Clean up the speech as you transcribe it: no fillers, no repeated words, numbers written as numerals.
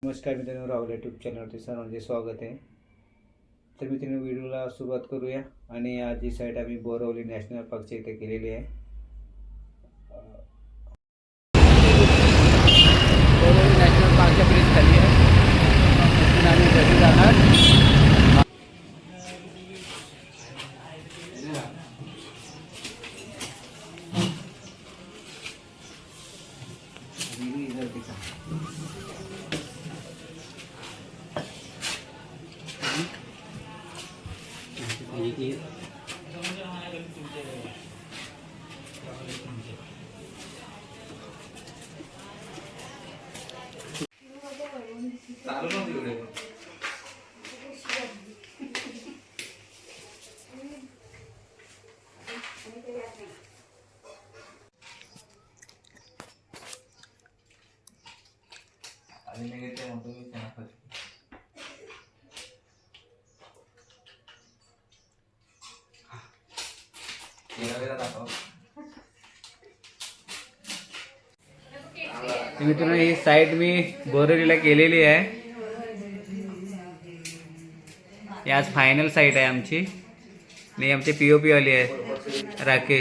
नमस्कार मित्रांनो, राहुल यूट्यूब चॅनलवरती सर्वांचे स्वागत आहे. तर मित्रांनो, व्हिडिओला सुरुवात करूया. आणि आज ही साईट आम्ही बोरवली नॅशनल पार्कच्या इथे केलेली आहे. बोरवली नॅशनल पार्कच्या ब्रिज खाली आहे. आम्ही घरी जाणार. चालू नव्हती व्हिडिओ. आणि मी घेते म्हणतो मी त्यांना मित्रांनो, ही साईट मी बोरवलीला केलेली आहे. ही आज फायनल साईट आहे आमची. आणि आमचे POP वाले आहे राकेश.